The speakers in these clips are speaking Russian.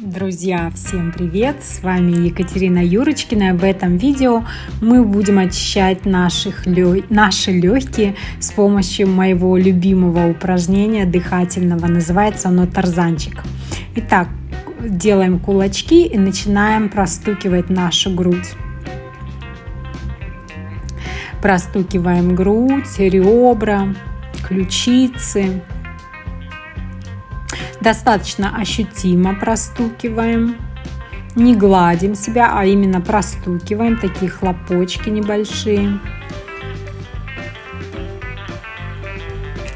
Друзья, всем привет! С вами Екатерина Юрочкина. В этом видео мы будем очищать наши легкие с помощью моего любимого упражнения дыхательного. Называется оно тарзанчик. Итак, делаем кулачки и начинаем простукивать нашу грудь. Простукиваем грудь, ребра, ключицы. Достаточно ощутимо простукиваем, не гладим себя, а именно простукиваем, такие хлопочки небольшие.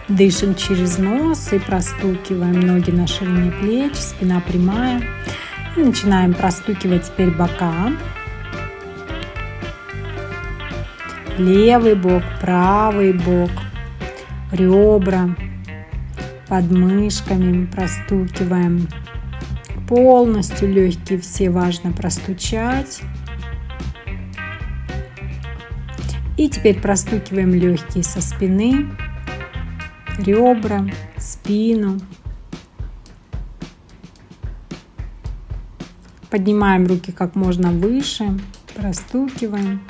Дышим через нос и простукиваем ноги на ширине плеч, спина прямая. И начинаем простукивать теперь бока. Левый бок, правый бок, ребра. Под мышками простукиваем полностью легкие, все важно простучать. И теперь простукиваем легкие со спины, ребра, спину. Поднимаем руки как можно выше, простукиваем.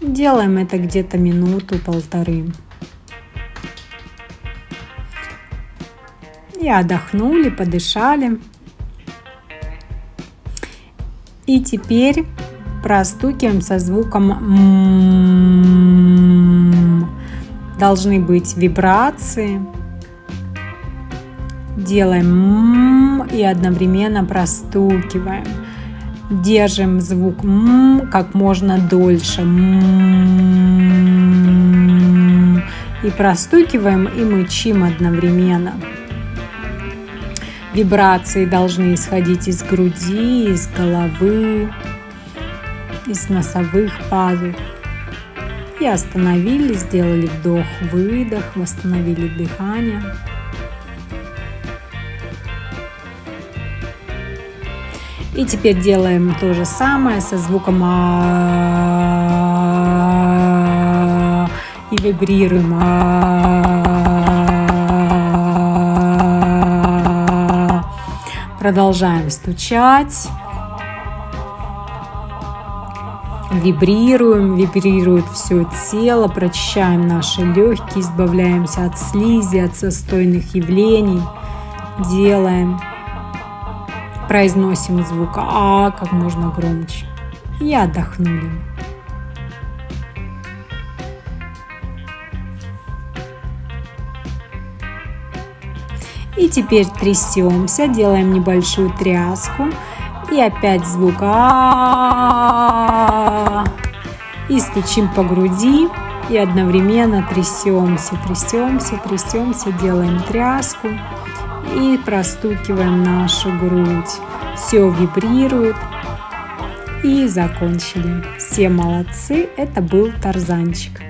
Делаем это где-то минуту-полторы. И отдохнули, подышали. И теперь простукиваем со звуком «м». Должны быть вибрации. Делаем «м» и одновременно простукиваем. Держим звук «м» как можно дольше. М-м-м. И простукиваем и мычим одновременно. Вибрации должны исходить из груди, из головы, из носовых пазух. И остановились, сделали вдох-выдох, восстановили дыхание. И теперь делаем то же самое со звуком «а» и вибрируем «а». Продолжаем стучать. Вибрирует все тело, прочищаем наши легкие, избавляемся от слизи, от застойных явлений. Делаем. Произносим звук «а» как можно громче. И отдохнули. И теперь трясемся, делаем небольшую тряску. И опять звук «а». И стучим по груди. И одновременно трясемся, делаем тряску. И простукиваем нашу грудь. Все вибрирует. И закончили. Все молодцы. Это был тарзанчик.